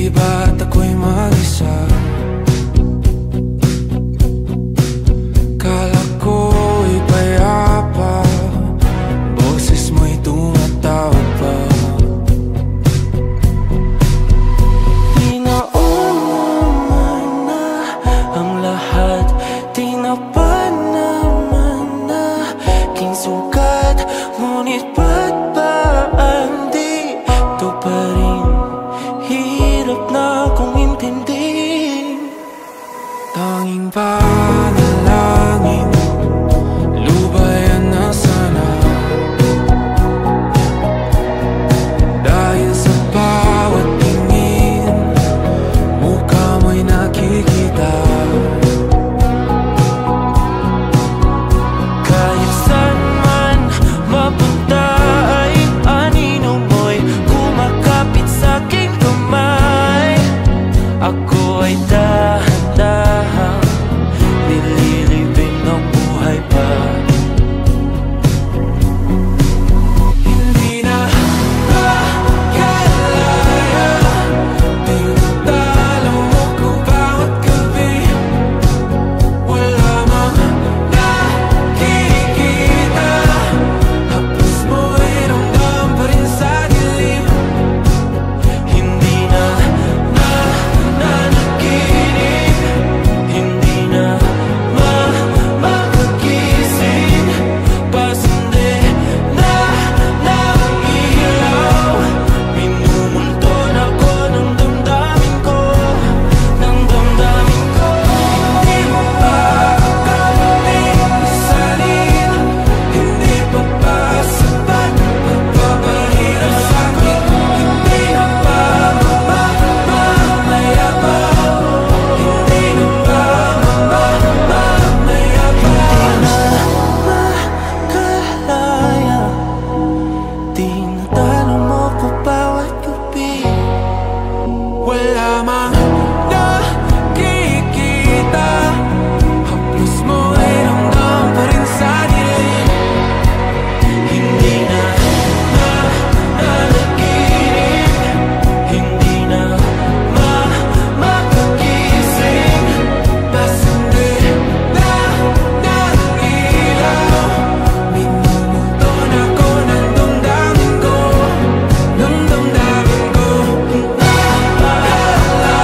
Di ba't ako'y mag-isa? Kala ko'y payapa, boses mo'y tumatawag pa. Di naman na ang lahat, di na pa naman na aking sugat. Ngunit ba't ba di ito pa rin? Hirap na akong intindihin. Tanging panalangin, lubayan na sana. Dahil sa bawat tingin, mukha mo'y nakikita. Kahit saan man mapunta ay anino mo'y kumakapit sa aking kamay. Ako ay dahan-dahang nililibing ng buhay pa. Hindi na makalaya, tinatalo mo ko bawat gabi. Wala mang nakikita, hapos mo'y ramdam pa rin sa dilim. Hindi na nanaginip, hindi na makagising. Pasindi na ng ilaw, minumulton ako ng damdamin ko, ng damdamin ko. Hindi mo pa akalaing isalin, hindi pa ba sapat pagpapahirap sa'kin? Hindi na ba mamamaya pa? Hindi na ba mamamaya pa? Makalaya, tinatalo mo ko bawat gabi. Wala mang nakikita, haplos mo ay ramdam pa rin sa dilim. Hindi na nanaginip, hindi na makagising. Pasindi na ng ilaw, minumulton ako ng damdamin ko, ng damdamin ko. Nakalaya,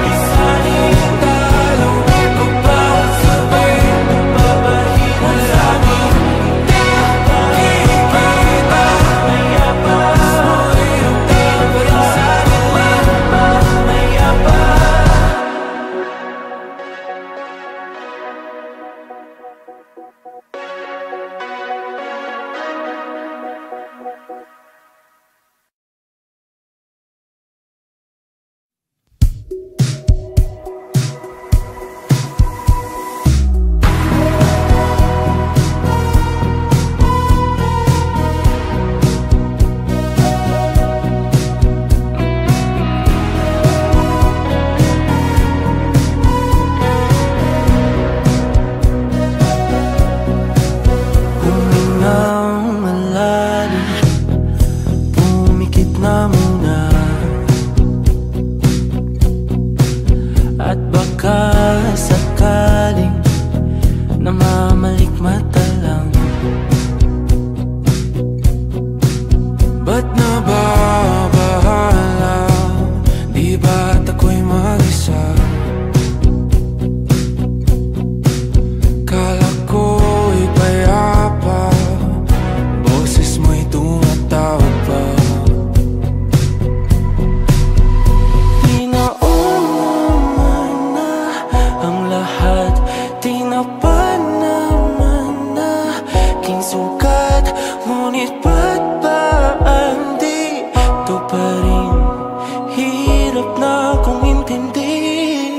isalin talo ko bawat sabi, papahirap sa akin. Nakikita, maya pa, mo'y ramdam pa rin sa dilim. Maya pa. Humingang malalim, pumikit na muna, at baka sakaling namamalikmata lang. Ba't nababahala? Di ba't ako'y mag-isa? Kala ko'y payapa, boses mo'y tumatawag pa. Di naman na ang lahat, di na pa naman na aking sugat. Ngunit ba't ba di ito pa rin? Hirap na akong intindihin.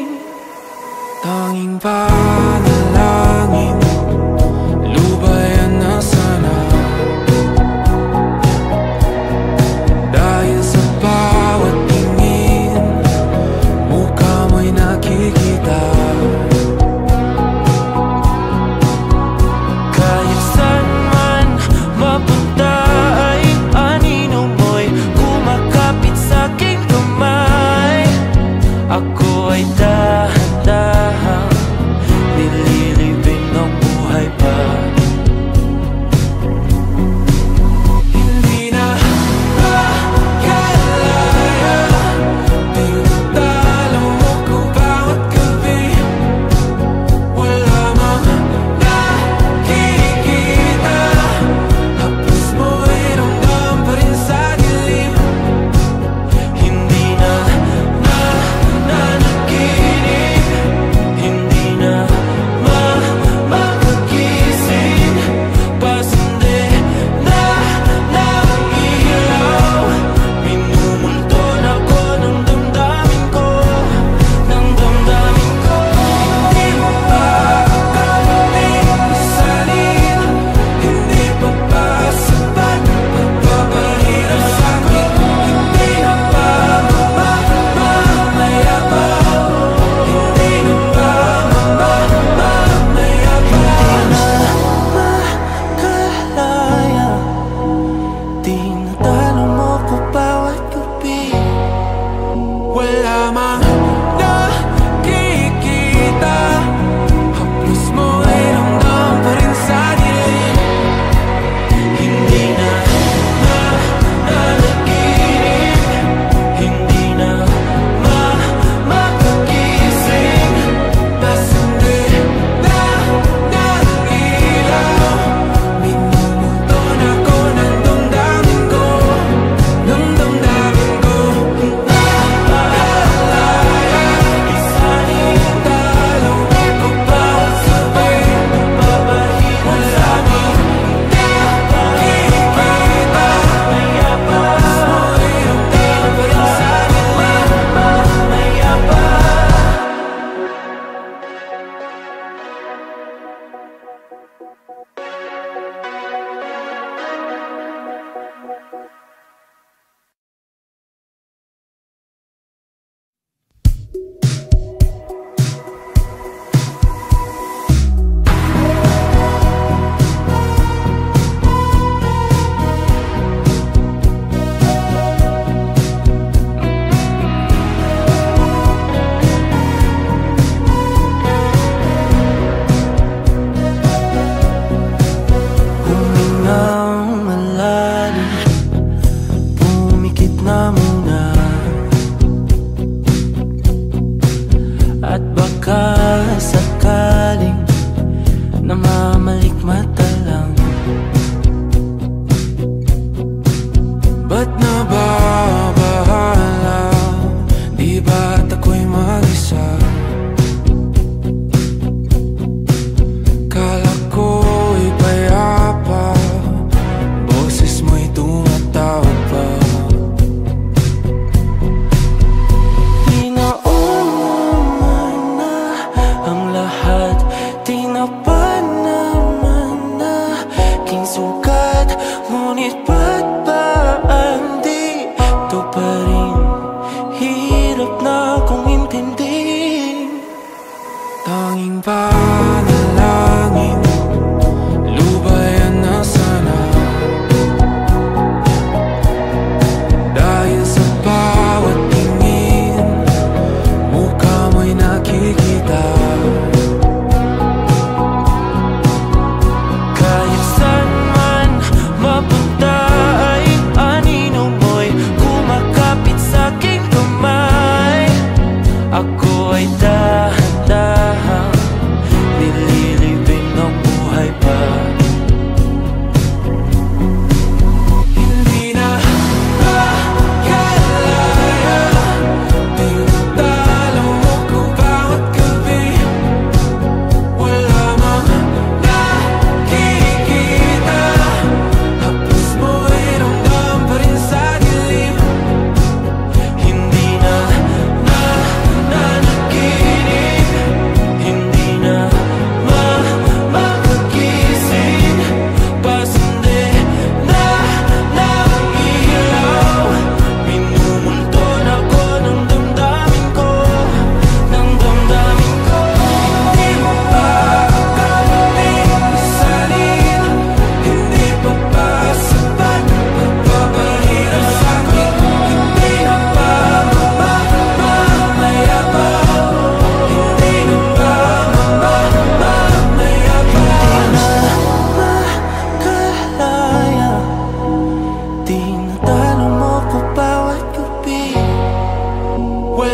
Ako ay dahan-dahang nililibing ng buhay pa. Hindi na makalaya, tinatalo mo ko bawat gabi. Wala mang nakikita, haplos mo ay ramdam pa rin sa dilim. Hindi na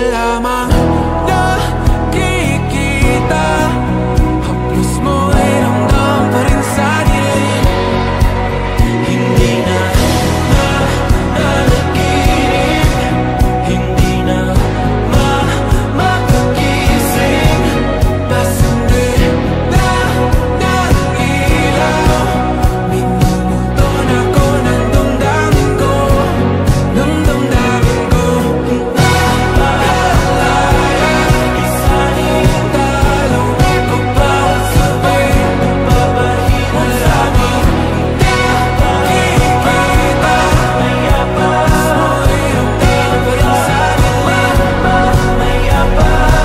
wala mang nakikita. Haplos mo ay ramdam pa rin sa dilim. Hindi na nanaginip, hindi na makagising. Pasindi na ng ilaw, minumulton ako ng damdamin ko, ng damdamin ko. Nakalaya, isaling dalawang ko bawat sabay, papahina sa amin. Nakikita, mayabas mo ay ramdam pa rin sa dilim. Mayabas.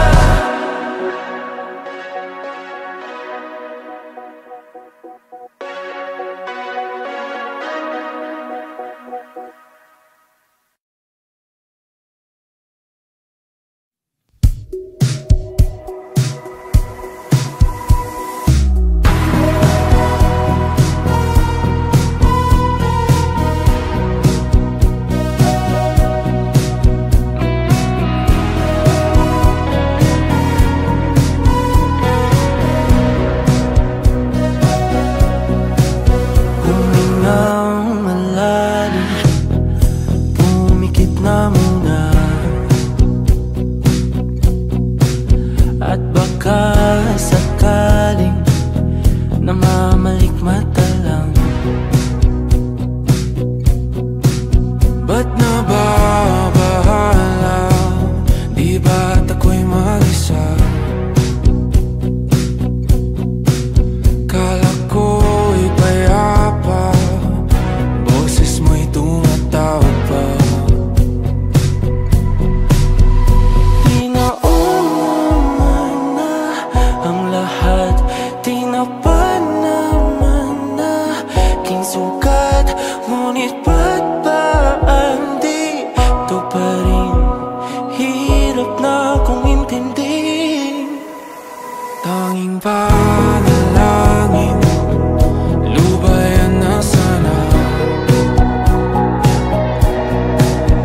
Humingang malalim, pumikit na muna, at baka sakaling namamalikmata lang. Ba't nababahala? Di ba't ako'y mag-isa? Kala ko'y payapa, boses mo'y tumatawag pa. Di naman na ang lahat, di na pa naman na king sukat. Ngunit ba't ba di to pa rin? Hirap na kong intindihin. Tanging panalangin, lubayan na sana.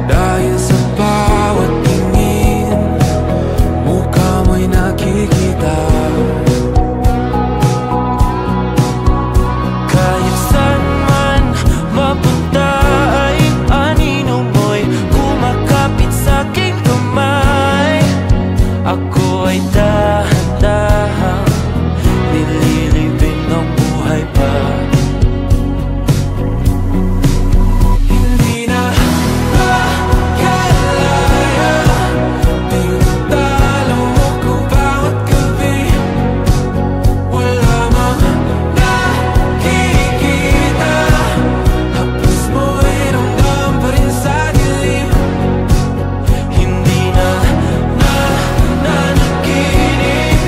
Dahil sa bawat tingin, mukha mo'y nakikita. Kahit saan man mapunta ay anino mo'y kumakapit sa aking kamay. Ako ay dahan-dahan nililibing ng buhay pa. Hindi na makalaya, tinatalo mo ko bawat gabi. Wala mang nakikita, haplos mo ay ramdam pa rin sa dilim. Hindi na nanaginip,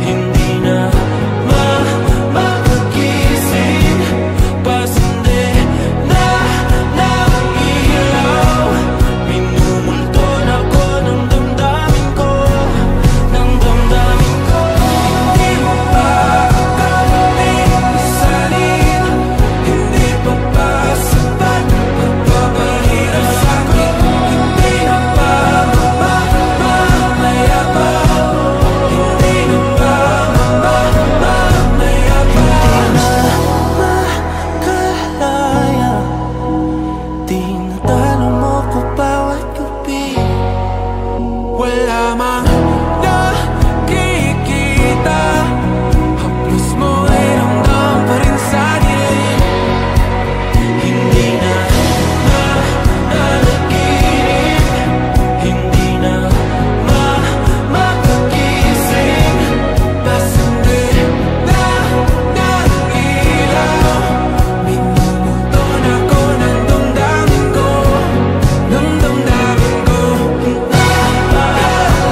hindi na makagising. Pasindi na ng ilaw, minumulton ako ng damdamin ko, ng damdamin ko. Hindi mo pa kami isalin, hindi pa ba sapat magpapahirap sa akin? Hindi na ba mamamaya pa? Hindi na ba mamamaya pa? Makalaya, tinatalo mo pa bawat gabi. Wala mang nakikita, haplos mo ay ramdam pa rin sa dilim. Hindi na nanaginip, hindi na makagising. Pasindi na ng ilaw, minumulton ako ng damdamin ko, ng damdamin ko. Nakalaya,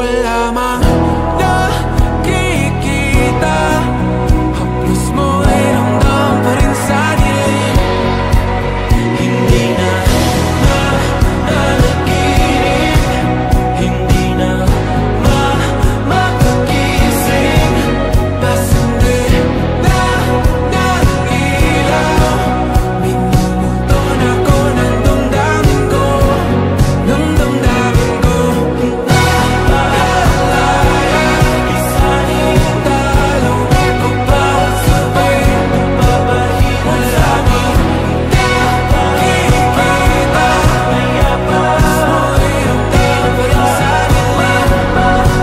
wala mang nakikita. Haplos mo ay ramdam pa rin sa dilim. Hindi na nanaginip, hindi na makagising. Pasindi na ng ilaw, minumulton ako ng damdamin ko, ng damdamin ko. Nakalaya, isanin ang dalawang ko bawat sabay. Papahina sa amin, nakikita. Mayabas mo ay ramdam pa rin sa dilim.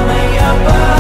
Mayabas.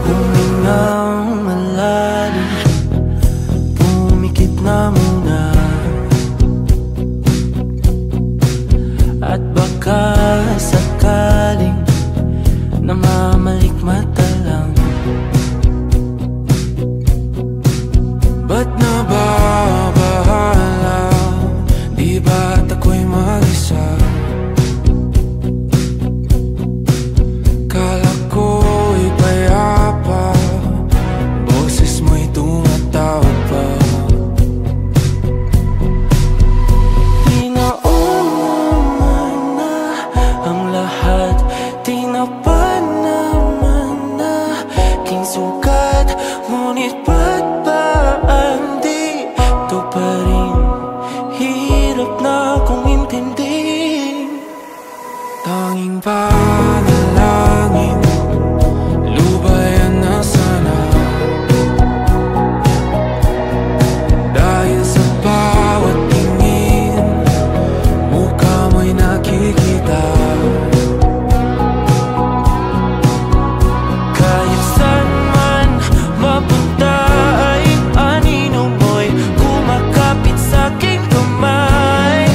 Humingang malalim, pumikit na muna, at baka sakaling namamalikmata lang. Ba't nababahala? Di ba't ako'y mag-isa? Kala ko'y payapa, boses mo'y tumatawag pa. Di naman na ang lahat, di na pa naman na king sukat. Ngunit ba't ba di ito pa rin? Hirap na kong intindihin. Tanging panalangin, lubayan na sana. Dahil sa bawat tingin, mukha mo'y nakikita. Kahit saan man mapunta ay anino mo'y kumakapit sa'king kamay.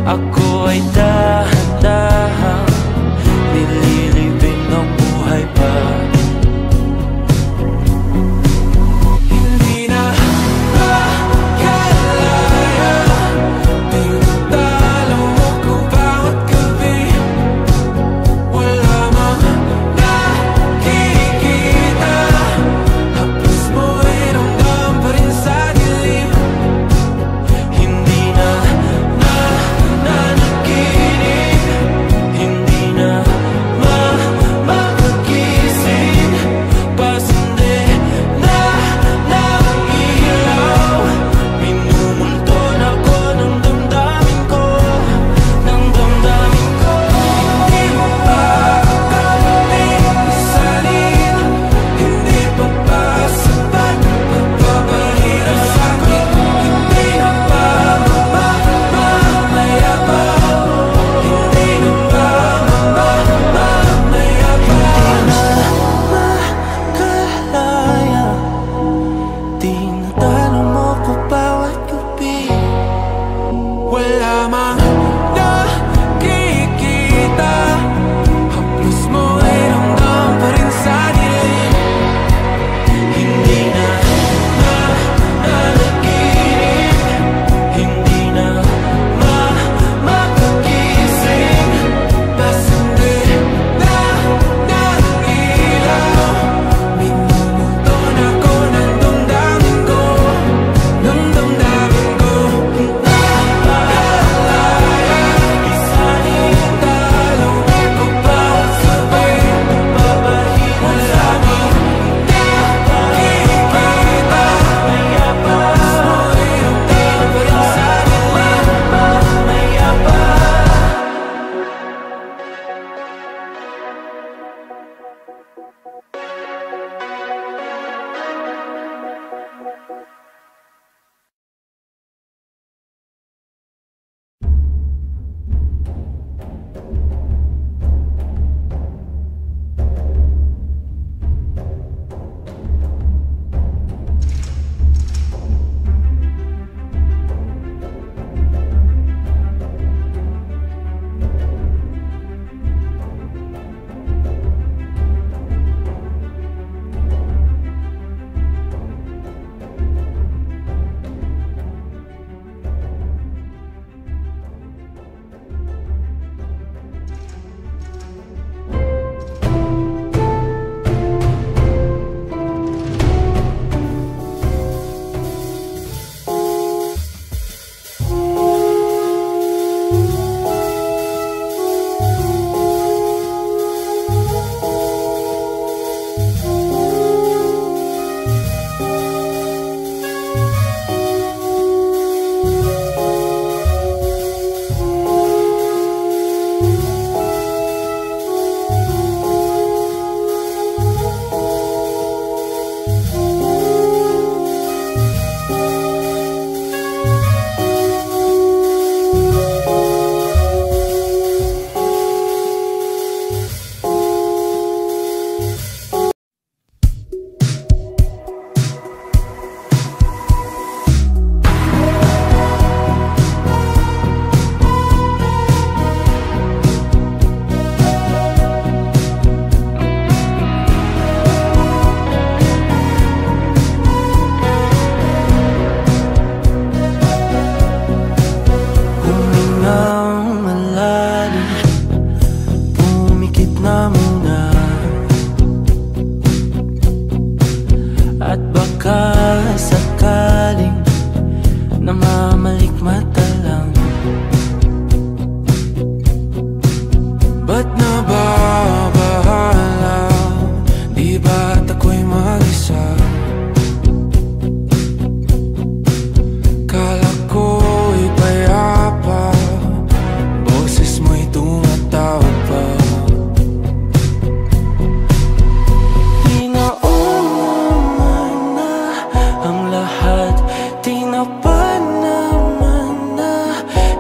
Ako ay dahan-dahan nililibing ng buhay pa. Hindi na makalaya, tinatalo mo ko bawat gabi. Wala mang nakikita, haplos mo ay ramdam pa rin sa dilim. Hindi na nanaginip, hindi na makagising. Pasindi na ng ilaw, minumulton ako ng damdamin ko, ng damdamin ko. Hindi mo pa akalain isalin, hindi pa ba sapat magpapahirap sa'kin? Hindi na ba mamayabang? Hindi na ba mamayabang? Makalaya, tinatalo mo ko bawat gabi. Wala mang nakikita, haplos mo ay ramdam pa rin sa dilim. Hindi na nanaginip, hindi na makagising. Pasindi na ng ilaw, minumulton ako ng damdamin ko, ng damdamin ko. Nakalaya,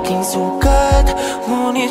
aking sugat, ngunit